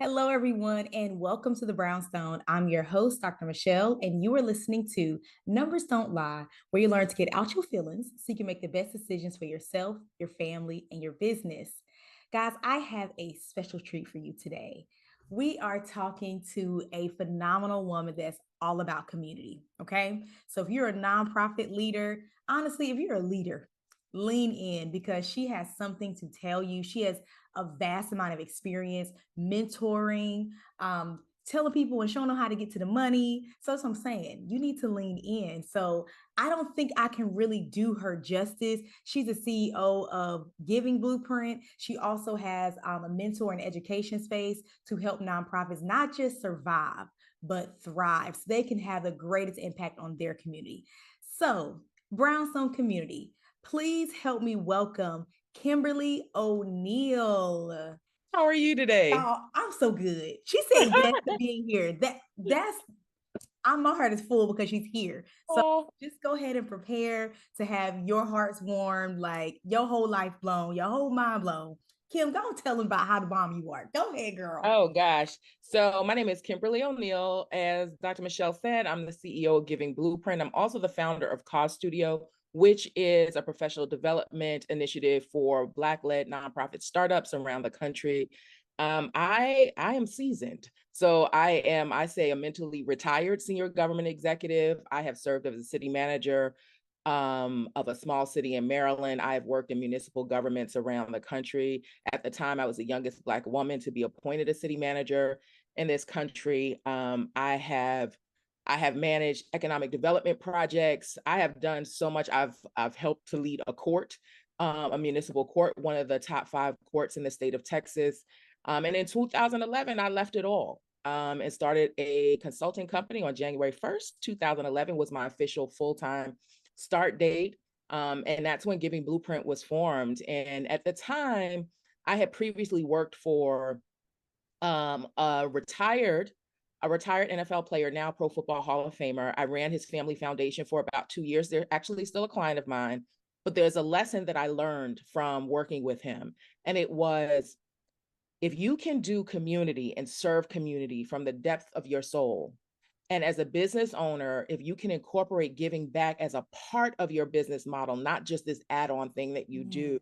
Hello, everyone, and welcome to the Brownstone. I'm your host, Dr. Michelle, and you are listening to Numbers Don't Lie, where you learn to get out your feelings so you can make the best decisions for yourself, your family, and your business. Guys, I have a special treat for you today. We are talking to a phenomenal woman that's all about community. Okay. So if you're a nonprofit leader, honestly, if you're a leader, lean in because she has something to tell you. She has a vast amount of experience mentoring, telling people and showing them how to get to the money. So that's what I'm saying. You need to lean in. So I don't think I can really do her justice. She's the CEO of Giving Blueprint. She also has a mentor and education space to help nonprofits not just survive, but thrive so they can have the greatest impact on their community. So, Brownstone community, please help me welcome Kimberly O'Neill. How are you today? Oh, I'm so good. She said yes to being here. That's my heart is full because she's here. So Oh, just go ahead and prepare to have your hearts warmed, like your whole life blown, your whole mind blown. Kim, go tell them about how the bomb you are. Go ahead, girl. oh gosh. So my name is Kimberly O'Neill. As Dr. Michelle said, I'm the CEO of Giving Blueprint. I'm also the founder of Cause Studio, which is a professional development initiative for Black-led nonprofit startups around the country. I am seasoned. So I say a mentally retired senior government executive. I have served as a city manager of a small city in Maryland. I have worked in municipal governments around the country. At the time, I was the youngest Black woman to be appointed a city manager in this country. I have managed economic development projects. I have done so much. I've helped to lead a court, a municipal court, one of the top 5 courts in the state of Texas. And in 2011, I left it all. And started a consulting company on January 1st, 2011 was my official full-time start date. And that's when Giving Blueprint was formed. And at the time, I had previously worked for a retired NFL player, now Pro Football Hall of Famer. I ran his family foundation for about 2 years. They're actually still a client of mine, but there's a lesson that I learned from working with him. And it was, if you can do community and serve community from the depth of your soul, and as a business owner, if you can incorporate giving back as a part of your business model, not just this add-on thing that you Mm. do,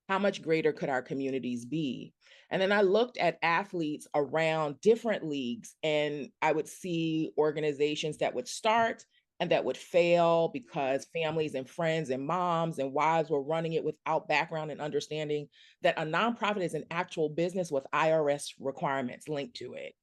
how much greater could our communities be? And then I looked at athletes around different leagues, and I would see organizations that would start and that would fail because families and friends and moms and wives were running it without background and understanding that a nonprofit is an actual business with IRS requirements linked to it.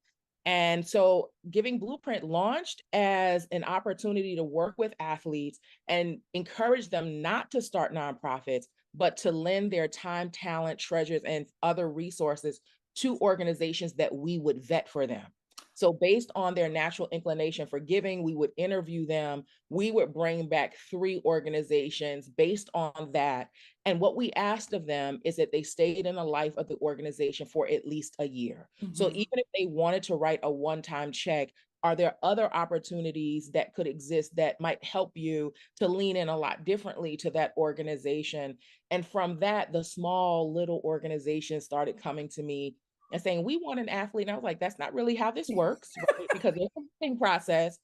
And so Giving Blueprint launched as an opportunity to work with athletes and encourage them not to start nonprofits, but to lend their time, talent, treasures, and other resources to organizations that we would vet for them. So based on their natural inclination for giving, we would interview them. We would bring back 3 organizations based on that. And what we asked of them is that they stayed in the life of the organization for at least a year. So Mhm. even if they wanted to write a one-time check, are there other opportunities that could exist that might help you to lean in a lot differently to that organization? And from that, the small little organizations started coming to me and saying, we want an athlete. And I was like, that's not really how this works, right? Because there's a vetting process.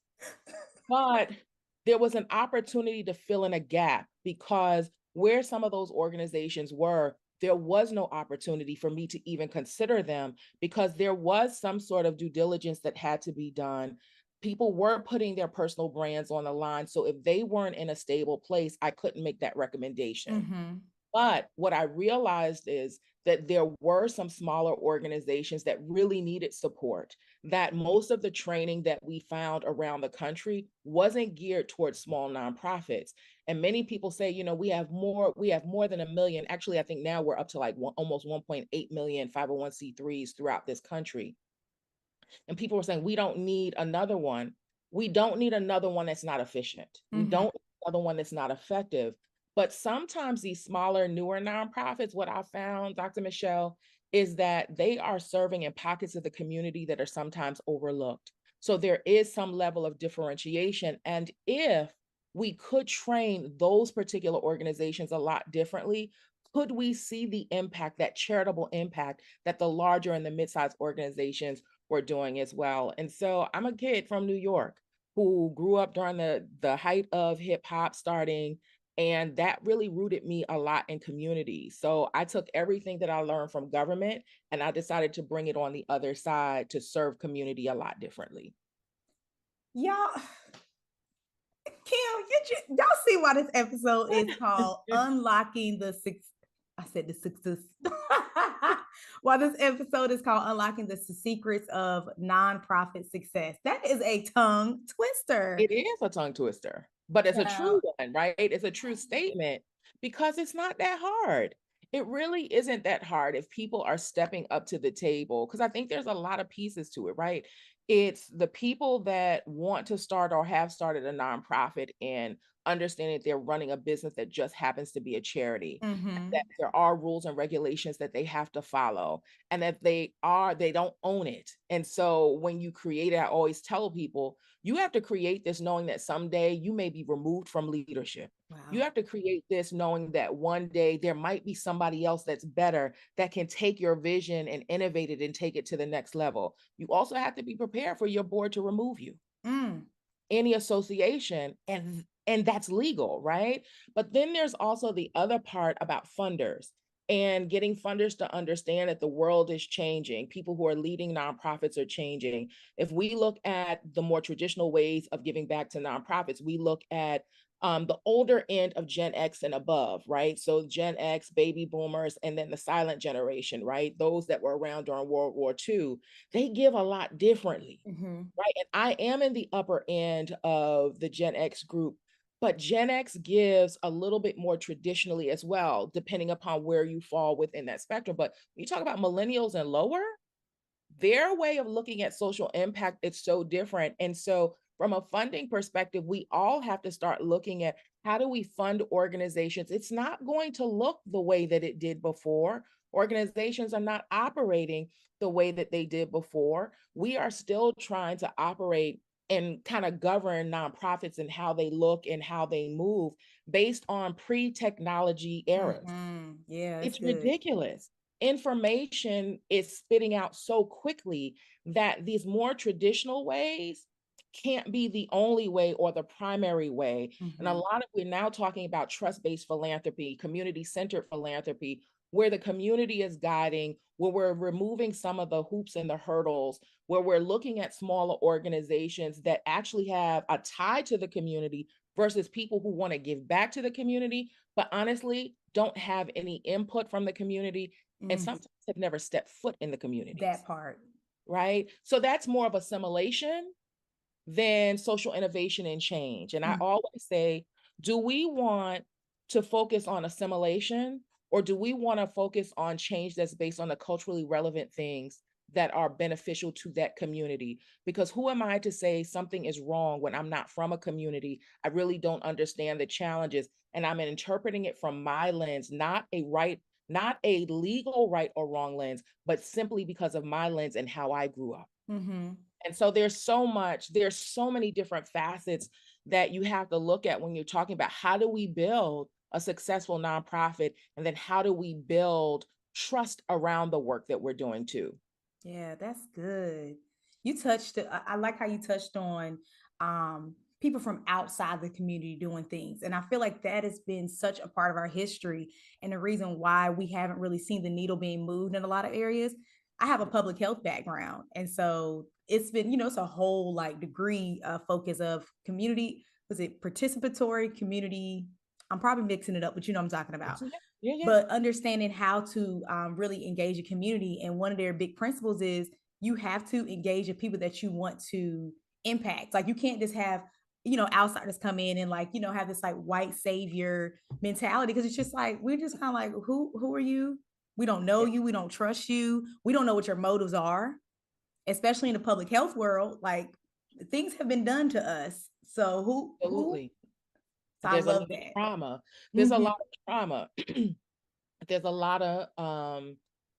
But there was an opportunity to fill in a gap because where some of those organizations were, there was no opportunity for me to even consider them because there was some sort of due diligence that had to be done. People were putting their personal brands on the line. So if they weren't in a stable place, I couldn't make that recommendation. Mhm. But what I realized is that there were some smaller organizations that really needed support, that most of the training that we found around the country wasn't geared towards small nonprofits. And many people say, we have more than a million. Actually, I think now we're up to like almost 1.8 million 501c3s throughout this country. And people were saying, we don't need another one. We don't need another one that's not efficient. We Mhm. don't need another one that's not effective. But sometimes these smaller, newer nonprofits, what I found, Dr. Michelle, is that they are serving in pockets of the community that are sometimes overlooked. So there is some level of differentiation. And if we could train those particular organizations a lot differently, could we see the impact, that charitable impact that the larger and the mid-sized organizations were doing as well? And so I'm a kid from New York who grew up during the height of hip hop starting, and that really rooted me a lot in community. So I took everything that I learned from government and I decided to bring it on the other side to serve community a lot differently. Y'all, Kim, y'all see why this episode is called Unlocking the Six. I said the success. Why this episode is called Unlocking the Secrets of Nonprofit Success. That is a tongue twister. It is a tongue twister, but it's a true Child. one, right? It's a true statement because it's not that hard. It really isn't that hard if people are stepping up to the table, because I think there's a lot of pieces to it, right? It's the people that want to start or have started a nonprofit and understanding they're running a business that just happens to be a charity, that Mm-hmm. there are rules and regulations that they have to follow, and that they don't own it. And so when you create it, I always tell people, you have to create this knowing that someday you may be removed from leadership. You Wow. have to create this knowing that one day there might be somebody else that's better that can take your vision and innovate it and take it to the next level. You also have to be prepared for your board to remove you, Mm. any association, and that's legal, right? But then there's also the other part about funders and getting funders to understand that the world is changing. People who are leading nonprofits are changing. If we look at the more traditional ways of giving back to nonprofits, we look at the older end of Gen X and above, right? So Gen X, baby boomers, and then the silent generation, right? Those that were around during World War II, they give a lot differently, Mm-hmm. right? And I am in the upper end of the Gen X group, but Gen X gives a little bit more traditionally as well, depending upon where you fall within that spectrum. But when you talk about millennials and lower, their way of looking at social impact, it's so different. And so from a funding perspective, we all have to start looking at how do we fund organizations. It's not going to look the way that it did before. Organizations are not operating the way that they did before. We are still trying to operate and kind of govern nonprofits and how they look and how they move based on pre-technology eras. Mm-hmm. Yeah, that's It's good. ridiculous. Information is spitting out so quickly that these more traditional ways can't be the only way or the primary way. And a Mm-hmm. lot of, we're now talking about trust-based philanthropy, community-centered philanthropy, where the community is guiding, where we're removing some of the hoops and the hurdles, where we're looking at smaller organizations that actually have a tie to the community versus people who want to give back to the community, but honestly don't have any input from the community and Mm. sometimes have never stepped foot in the That communities, part. right? So that's more of assimilation than social innovation and change. And I Mm. always say, do we want to focus on assimilation, or do we want to focus on change that's based on the culturally relevant things that are beneficial to that community? Because who am I to say something is wrong when I'm not from a community? I really don't understand the challenges, and I'm interpreting it from my lens, not a legal right or wrong lens, but simply because of my lens and how I grew up. Mm-hmm. And so there's so many different facets that you have to look at when you're talking about how do we build a successful nonprofit, and then how do we build trust around the work that we're doing too. Yeah, that's good. You touched, I like how you touched on people from outside the community doing things. And I feel like that has been such a part of our history and the reason why we haven't really seen the needle being moved in a lot of areas. I have a public health background. And so it's been, it's a whole like degree focus of community. Was it participatory community? I'm probably mixing it up, but you know what I'm talking about, So, yeah, yeah, but understanding how to really engage a community. And one of their big principles is you have to engage the people that you want to impact. Like you can't just have, outsiders come in and like, have this like white savior mentality. Cause it's just like, we're just kind of like, who are you? We don't know yeah, you. We don't trust you. We don't know what your motives are, especially in the public health world. Like things have been done to us. So who, absolutely. so I There's a lot love of that. trauma. There's a Mm-hmm. lot of trauma. There's a lot of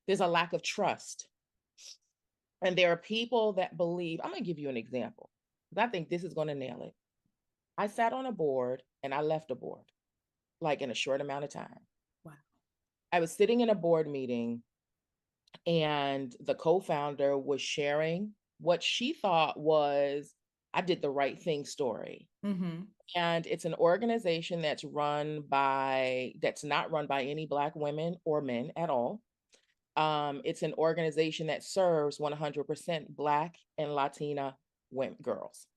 there's a lack of trust. And there are people that believe, I'm going to give you an example, because I think this is going to nail it. I sat on a board and I left a board like in a short amount of time. Wow. I was sitting in a board meeting and the co-founder was sharing what she thought was I did the right thing story. Mm-hmm. And it's an organization that's not run by any Black women or men at all. It's an organization that serves 100% Black and Latina women, girls.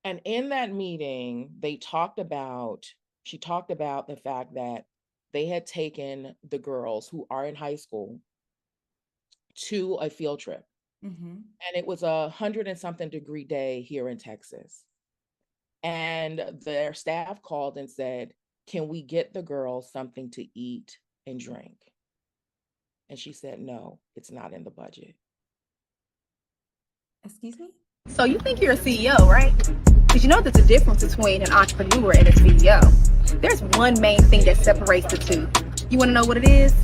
And in that meeting, she talked about the fact that they had taken the girls who are in high school to a field trip. Mm-hmm. And it was 100 and something degree day here in Texas. And their staff called and said, "Can we get the girls something to eat and drink?" And she said, "No, it's not in the budget." Excuse me? So you think you're a CEO, right? Because you know there's a difference between an entrepreneur and a CEO. There's one main thing that separates the two. You want to know what it is?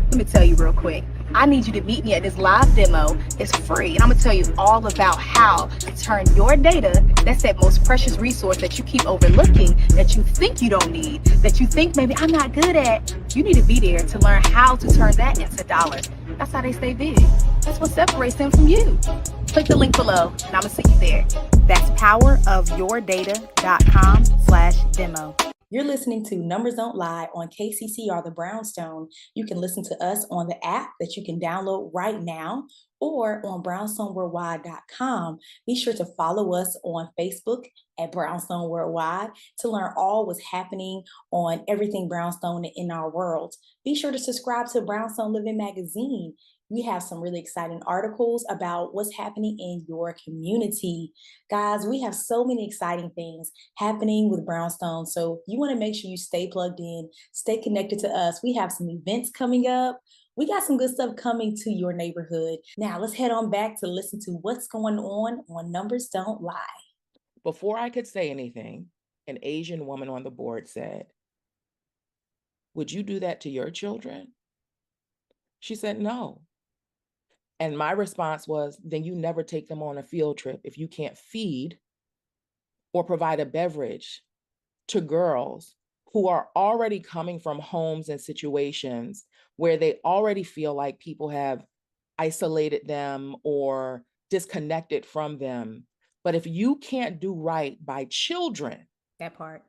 Let me tell you real quick. I need you to meet me at this live demo. It's free, and I'm going to tell you all about how to turn your data, that's that most precious resource that you keep overlooking, that you think you don't need, that you think maybe I'm not good at. You need to be there to learn how to turn that into dollars. That's how they stay big. That's what separates them from you. Click the link below, and I'm going to see you there. That's powerofyourdata.com/demo. You're listening to Numbers Don't Lie on KCCR The Brownstone. You can listen to us on the app that you can download right now or on brownstoneworldwide.com. Be sure to follow us on Facebook at Brownstone Worldwide to learn all what's happening on everything Brownstone in our world. Be sure to subscribe to Brownstone Living Magazine. We have some really exciting articles about what's happening in your community. Guys, we have so many exciting things happening with Brownstone. So you want to make sure you stay plugged in, stay connected to us. We have some events coming up. We got some good stuff coming to your neighborhood. Now let's head on back to listen to what's going on Numbers Don't Lie. Before I could say anything, an Asian woman on the board said, "Would you do that to your children?" She said, "No." And my response was, "Then you never take them on a field trip if you can't feed or provide a beverage to girls who are already coming from homes and situations where they already feel like people have isolated them or disconnected from them. But if you can't do right by children, That part.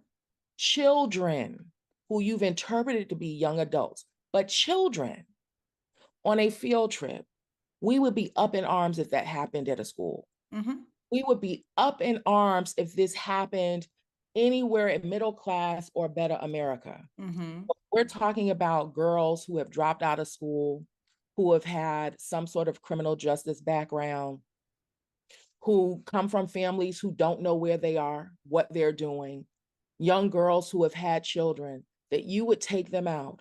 children who you've interpreted to be young adults, but children on a field trip, we would be up in arms if that happened at a school. Mm-hmm. We would be up in arms if this happened anywhere in middle class or better America. Mm-hmm. We're talking about girls who have dropped out of school, who have had some sort of criminal justice background, who come from families who don't know where they are, what they're doing, young girls who have had children, that you would take them out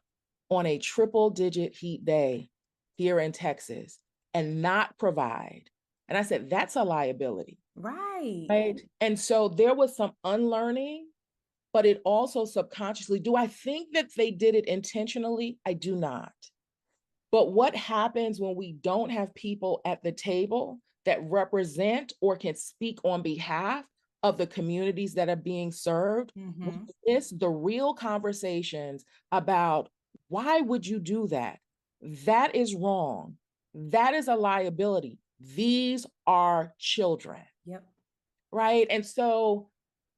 on a triple digit heat day here in Texas and not provide. And I said, that's a liability. Right. Right. And so there was some unlearning, but it also subconsciously, do I think that they did it intentionally? I do not. But what happens when we don't have people at the table that represent or can speak on behalf of the communities that are being served? We Mm-hmm. miss the real conversations about why would you do that? That is wrong. That is a liability. These are children. Yep. Right. And so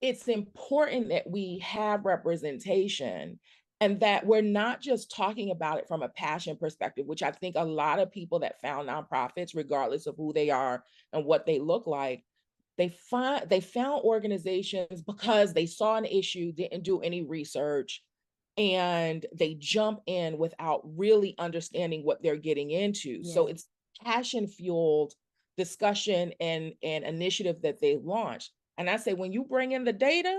it's important that we have representation and that we're not just talking about it from a passion perspective, which I think a lot of people that found nonprofits, regardless of who they are and what they look like, they found organizations because they saw an issue, didn't do any research, and they jump in without really understanding what they're getting into. Yeah. So it's passion fueled discussion and initiative that they launched. And I say, when you bring in the data,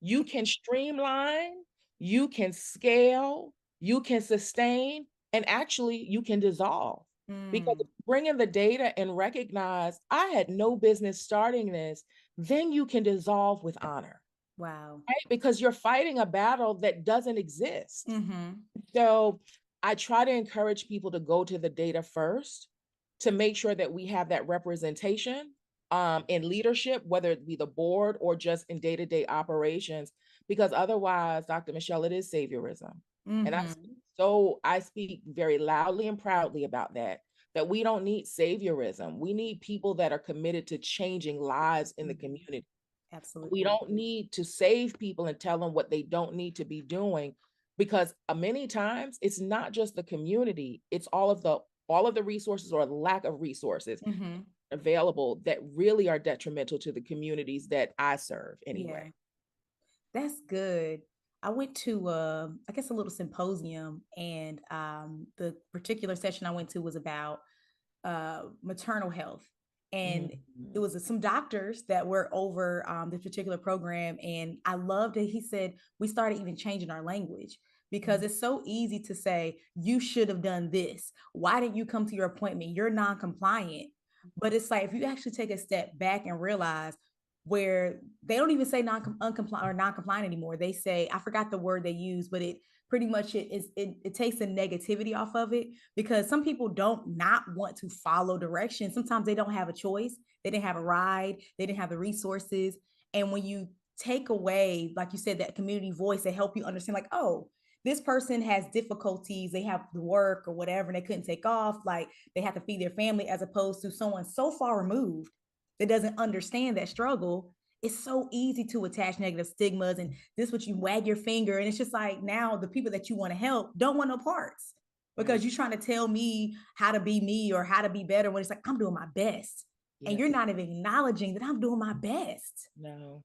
you can streamline, you can scale, you can sustain, and actually you can dissolve. Because if you bring in the data and recognize I had no business starting this, then you can dissolve with honor. Wow. Right? Because you're fighting a battle that doesn't exist. Mm-hmm. So I try to encourage people to go to the data first to make sure that we have that representation in leadership, whether it be the board or just in day-to-day operations, because otherwise, Dr. Michele, it is saviorism. And Mm-hmm. I speak very loudly and proudly about that we don't need saviorism. We need people that are committed to changing lives in the community. We Absolutely. don't need to save people and tell them what they don't need to be doing, because many times it's not just the community, it's all of the resources or lack of resources Mm-hmm. available that really are detrimental to the communities that I serve anyway. Yeah, that's good. I went to I guess a little symposium, and the particular session I went to was about maternal health. And it Mhm. was some doctors that were over this particular program. And I loved it. He said, we started even changing our language because it's so easy to say, you should have done this. Why didn't you come to your appointment? You're non compliant. But it's like, if you actually take a step back and realize where they don't even say non-compliant or non-compliant anymore. They say, I forgot the word they use, but it pretty much it takes the negativity off of it, because some people don't not want to follow directions. Sometimes they don't have a choice. They didn't have a ride. They didn't have the resources. And when you take away, like you said, that community voice, they help you understand, like, oh, this person has difficulties. They have to work or whatever, and they couldn't take off. Like, they have to feed their family, as opposed to someone so far removed that doesn't understand that struggle. It's so easy to attach negative stigmas, and this what you wag your finger, and it's just like, now the people that you want to help don't want no parts, because Right. you're trying to tell me how to be me or how to be better, when it's like, I'm doing my best. And Yes. you're not even acknowledging that I'm doing my best. No.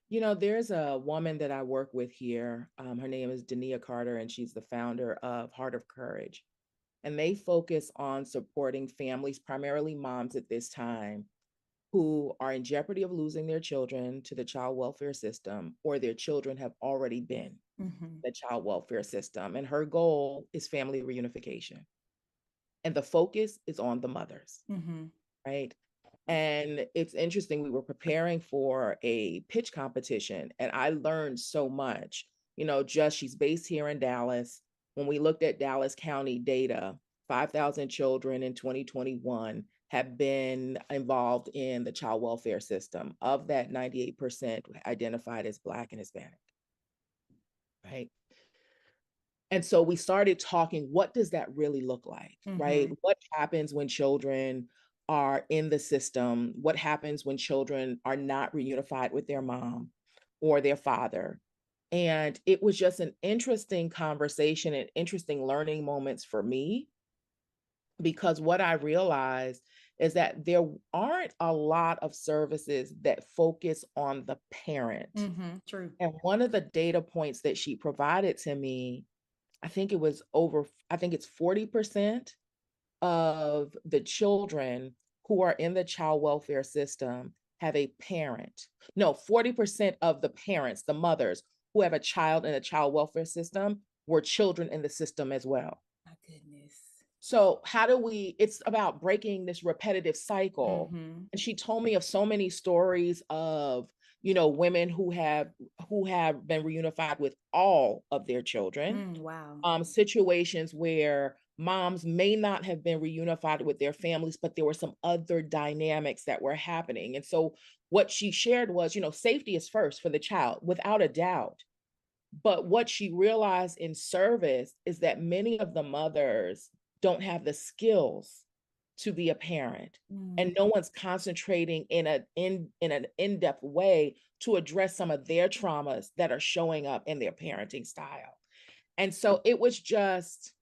There's a woman that I work with here. Her name is Dania Carter, and she's the founder of Heart of Courage. And they focus on supporting families, primarily moms at this time, who are in jeopardy of losing their children to the child welfare system, or their children have already been Mm-hmm. the child welfare system. And her goal is family reunification. And the focus is on the mothers, Mm-hmm. right? And it's interesting, we were preparing for a pitch competition, and I learned so much. She's based here in Dallas. When we looked at Dallas County data, 5,000 children in 2021 have been involved in the child welfare system. Of that, 98% identified as Black and Hispanic, right? And so we started talking, what does that really look like, right? Mm-hmm. What happens when children are in the system? What happens when children are not reunified with their mom or their father? And it was just an interesting conversation and interesting learning moments for me, because what I realized is that there aren't a lot of services that focus on the parent. Mm-hmm. True. And one of the data points that she provided to me, I think it's 40% of the children who are in the child welfare system have a parent. No, 40% of the parents, the mothers who have a child in a child welfare system, were children in the system as well. My goodness. So it's about breaking this repetitive cycle. Mm-hmm. And she told me of so many stories of, women who have been reunified with all of their children. Wow. Situations where moms may not have been reunified with their families, but there were some other dynamics that were happening. And so what she shared was, safety is first for the child, without a doubt. But what she realized in service is that many of the mothers don't have the skills to be a parent, and no one's concentrating in an in-depth way to address some of their traumas that are showing up in their parenting style. And so it was just,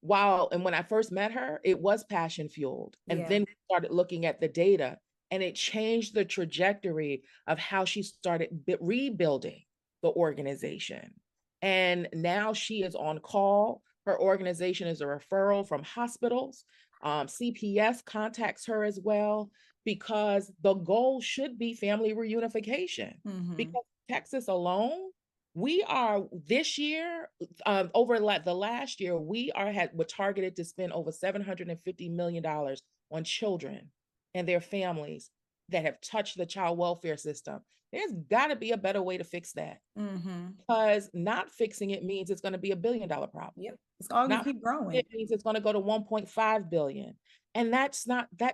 wow. And when I first met her, it was passion fueled. And Yeah. then we started looking at the data, and it changed the trajectory of how she started rebuilding the organization. And now she is on call. Her organization is a referral from hospitals. CPS contacts her as well, because the goal should be family reunification. Mm-hmm. Because Texas alone, we are this year, over the last year, we're targeted to spend over $750 million on children and their families that have touched the child welfare system. There's got to be a better way to fix that, Mm-hmm. because not fixing it means it's going to be $1 billion problem. Yep. It's all gonna Not keep growing. it means it's going to go to 1.5 billion. And that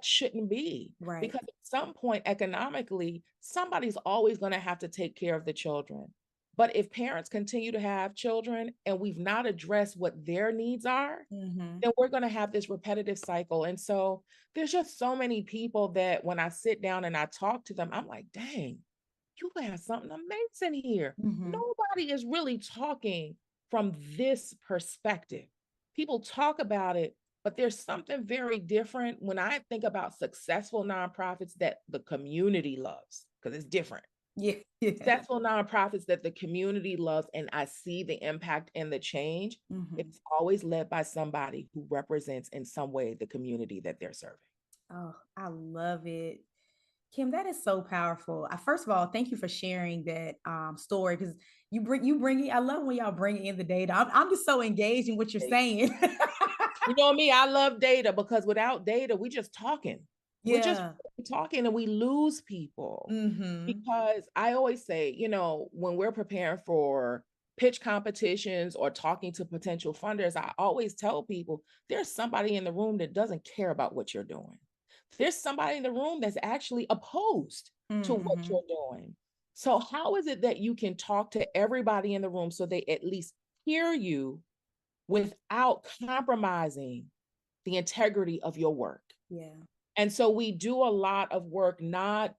shouldn't be, Right. because at some point economically, somebody's always going to have to take care of the children. But if parents continue to have children and we've not addressed what their needs are, then we're going to have this repetitive cycle. And so there's just so many people that when I sit down and I talk to them, I'm like, dang, you have something amazing here. Nobody is really talking from this perspective. People talk about it, but there's something very different when I think about successful nonprofits that the community loves, because it's different. Yeah. Successful nonprofits that the community loves, and I see the impact and the change. It's always led by somebody who represents in some way the community that they're serving. Oh, I love it. Kim, that is so powerful. First of all, thank you for sharing that story, because you bring it. I love when y'all bring in the data. I'm just so engaged in what you're saying. You know me, I love data, because without data, we just talking. We're just talking and we lose people. Because I always say, you know, when we're preparing for pitch competitions or talking to potential funders, I always tell people there's somebody in the room that doesn't care about what you're doing. There's somebody in the room that's actually opposed to what you're doing. So how is it that you can talk to everybody in the room so they at least hear you without compromising the integrity of your work? Yeah. And so we do a lot of work, not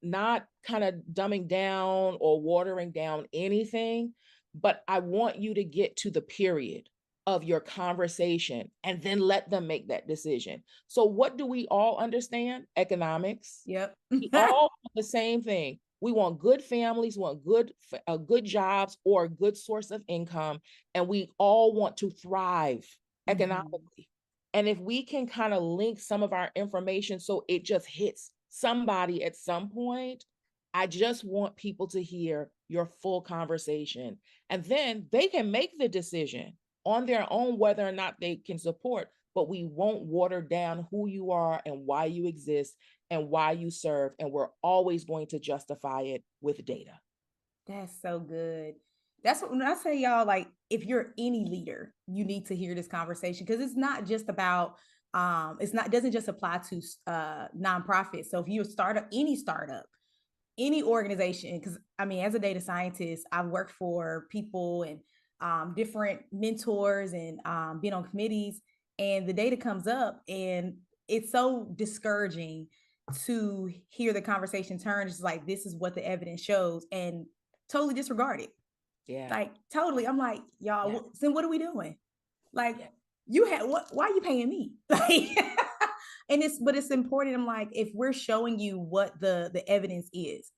kind of dumbing down or watering down anything, but I want you to get to the period of your conversation and then let them make that decision. So what do we all understand? Economics. Yep. We all want the same thing. We want good families, want good jobs or a good source of income, and we all want to thrive economically. And if we can kind of link some of our information so it just hits somebody at some point, I just want people to hear your full conversation. And then they can make the decision on their own whether or not they can support, but we won't water down who you are and why you exist and why you serve. And we're always going to justify it with data. That's so good. That's what when I say, y'all, like, if you're any leader, you need to hear this conversation, because it's not just about it doesn't just apply to nonprofits. So if you're any startup, any organization, because I mean, as a data scientist, I've worked for people and different mentors and been on committees, and the data comes up and it's so discouraging to hear the conversation turn. It's like, this is what the evidence shows, and totally disregard it. Yeah. Like, totally. I'm like, y'all, then what are we doing? Like, you had why are you paying me? Like, but it's important. I'm like, if we're showing you what the evidence is,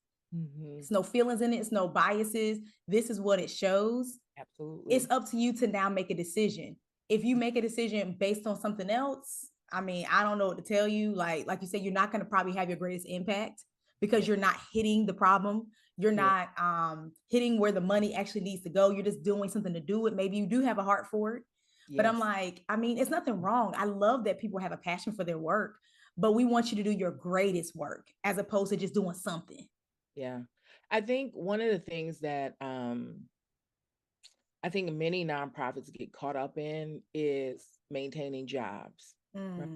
it's no feelings in it, it's no biases. This is what it shows. Absolutely. It's up to you to now make a decision. If you make a decision based on something else, I mean, I don't know what to tell you. Like you said, you're not going to probably have your greatest impact because you're not hitting the problem. You're not hitting where the money actually needs to go. You're just doing something to do it. Maybe you do have a heart for it. Yes. But I'm like, I mean, it's nothing wrong. I love that people have a passion for their work, but we want you to do your greatest work as opposed to just doing something. Yeah. I think one of the things that I think many nonprofits get caught up in is maintaining jobs. Right?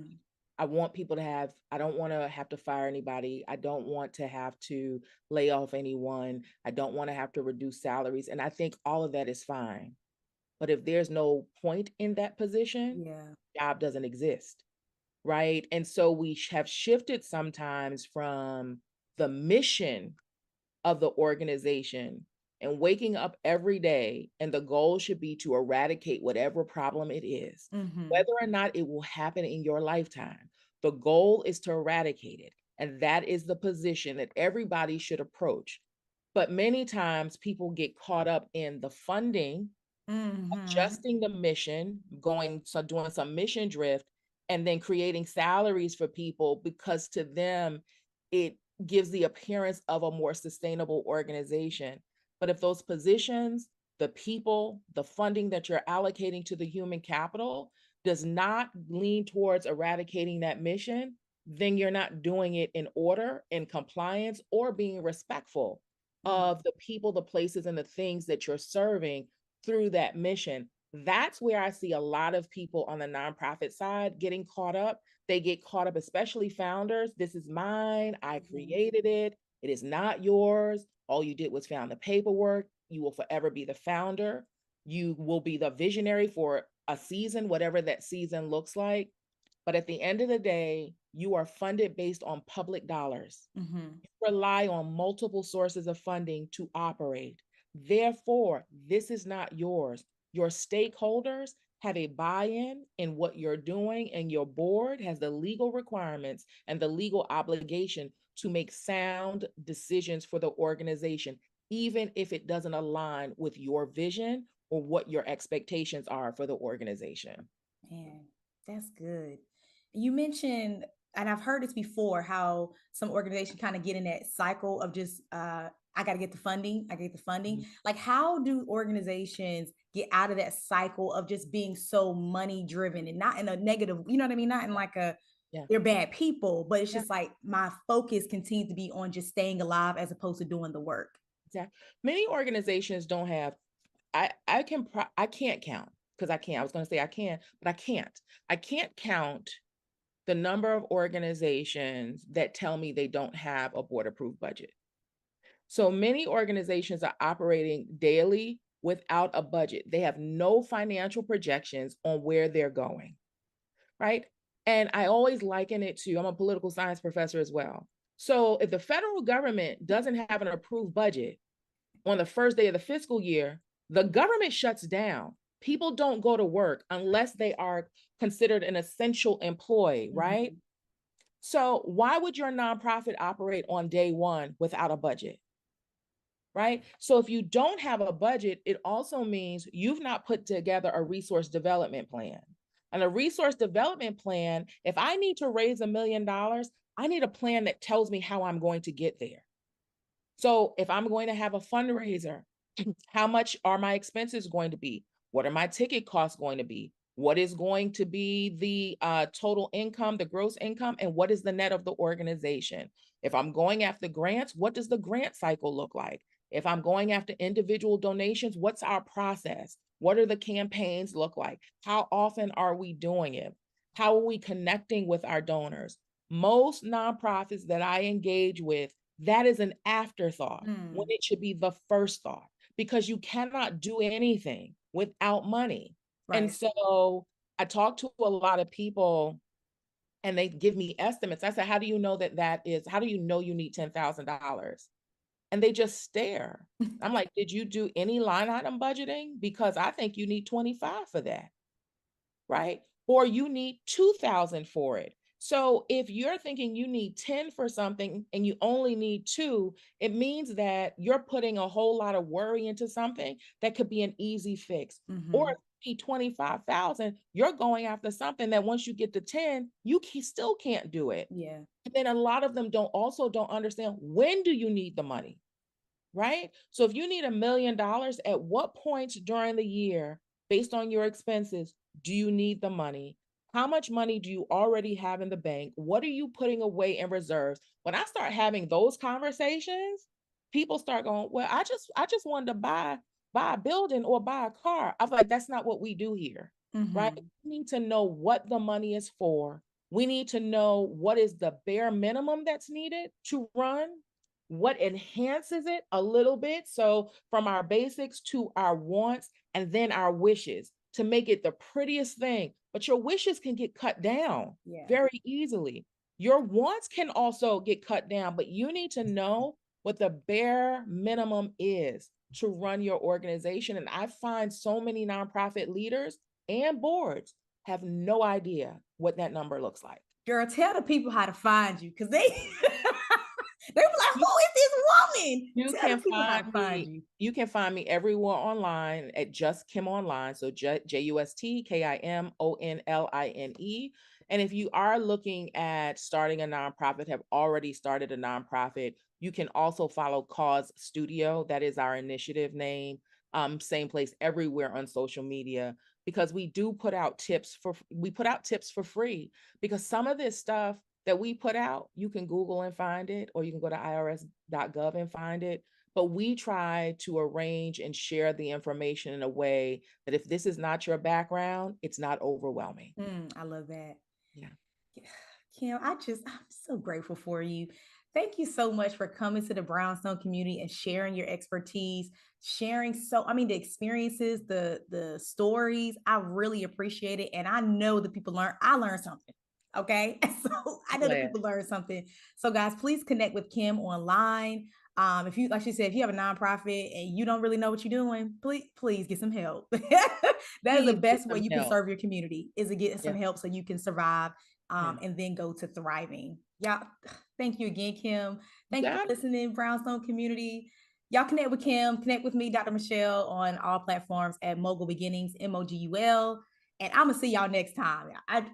I want people to I don't want to have to fire anybody. I don't want to have to lay off anyone. I don't want to have to reduce salaries. And I think all of that is fine. But if there's no point in that position, job doesn't exist. Right. And so we have shifted sometimes from the mission of the organization and waking up every day, and the goal should be to eradicate whatever problem it is, whether or not it will happen in your lifetime. The goal is to eradicate it. And that is the position that everybody should approach. But many times people get caught up in the funding, adjusting the mission, doing some mission drift, and then creating salaries for people because to them, it gives the appearance of a more sustainable organization. But if those positions, the people, the funding that you're allocating to the human capital does not lean towards eradicating that mission, then you're not doing it in order, in compliance, or being respectful of the people, the places, and the things that you're serving through that mission. That's where I see a lot of people on the nonprofit side getting caught up. They get caught up, especially founders. This is mine. I created it. It is not yours. All you did was found the paperwork. You will forever be the founder. You will be the visionary for a season, whatever that season looks like. But at the end of the day, you are funded based on public dollars. Mm-hmm. You rely on multiple sources of funding to operate. Therefore, this is not yours. Your stakeholders have a buy-in in what you're doing, and your board has the legal requirements and the legal obligation to make sound decisions for the organization, even if it doesn't align with your vision or what your expectations are for the organization. Man, that's good. You mentioned, and I've heard this before, how some organizations kind of get in that cycle of just, I got to get the funding. I get the funding. Mhm. Like, how do organizations get out of that cycle of just being so money driven and not in a negative, you know what I mean? Not in like a, Yeah. they're bad people, but it's Yeah. just like my focus continues to be on just staying alive as opposed to doing the work. Exactly. Many organizations don't have, I can't count, because I can't. I was going to say I can, but I can't. I can't count the number of organizations that tell me they don't have a board approved budget. So many organizations are operating daily without a budget. They have no financial projections on where they're going, right? And I always liken it to, I'm a political science professor as well. So if the federal government doesn't have an approved budget on the first day of the fiscal year, the government shuts down. People don't go to work unless they are considered an essential employee, right? Mhm. So why would your nonprofit operate on day one without a budget? Right? So if you don't have a budget, it also means you've not put together a resource development plan. And a resource development plan, if I need to raise $1 million, I need a plan that tells me how I'm going to get there. So if I'm going to have a fundraiser, how much are my expenses going to be? What are my ticket costs going to be? What is going to be the total income, the gross income, and what is the net of the organization? If I'm going after grants, what does the grant cycle look like? If I'm going after individual donations, what's our process? What are the campaigns look like? How often are we doing it? How are we connecting with our donors? Most nonprofits that I engage with, that is an afterthought when it should be the first thought, because you cannot do anything without money. And Right. so I talk to a lot of people and they give me estimates. I said, how do you know how do you know you need $10,000? And they just stare. I'm like, did you do any line item budgeting? Because I think you need 25 for that, right? Or you need 2,000 for it. So if you're thinking you need 10 for something and you only need 2, it means that you're putting a whole lot of worry into something that could be an easy fix. Or Mm-hmm. if you need 25,000, you're going after something that once you get to 10, you still can't do it. Yeah. And then a lot of them don't understand, when do you need the money? Right? So if you need $1 million, at what points during the year, based on your expenses, do you need the money? How much money do you already have in the bank? What are you putting away in reserves? When I start having those conversations, people start going, well, I just wanted to buy a building or buy a car. I was like, that's not what we do here. Right? Mm-hmm. We need to know what the money is for. We need to know what is the bare minimum that's needed to run, what enhances it a little bit. So from our basics to our wants and then our wishes to make it the prettiest thing. But your wishes can get cut down Yeah. very easily. Your wants can also get cut down, but you need to know what the bare minimum is to run your organization. And I find so many nonprofit leaders and boards have no idea what that number looks like. Girl, tell the people how to find you, because they they were like, who is this woman? You Tell can the people how to find find me. you. You can find me everywhere online at Just Kim Online. So JustKimOnline. And if you are looking at starting a nonprofit, have already started a nonprofit, you can also follow Cause Studio. That is our initiative name. Same place everywhere on social media, because we put out tips for free, because some of this stuff that we put out, you can Google and find it, or you can go to irs.gov and find it. But we try to arrange and share the information in a way that if this is not your background, it's not overwhelming. I love that. Yeah. Kim, I'm so grateful for you. Thank you so much for coming to the Brownstone community and sharing your expertise, sharing the experiences, the stories. I really appreciate it. And I know the people I learned something. Okay. So I know that Glad. people learned something. So guys, please connect with Kim online. If you, like she said, if you have a nonprofit and you don't really know what you're doing, please get some help. That is the Please get best way some you can help. serve your community, is to get some Yeah. help so you can survive, Yeah. and then go to thriving. Yeah. Thank you again, Kim. Thank you Got for it. listening, Brownstone community. Y'all connect with Kim, connect with me, Dr. Michele, on all platforms at Mogul Beginnings, MOGUL. And I'm going to see y'all next time.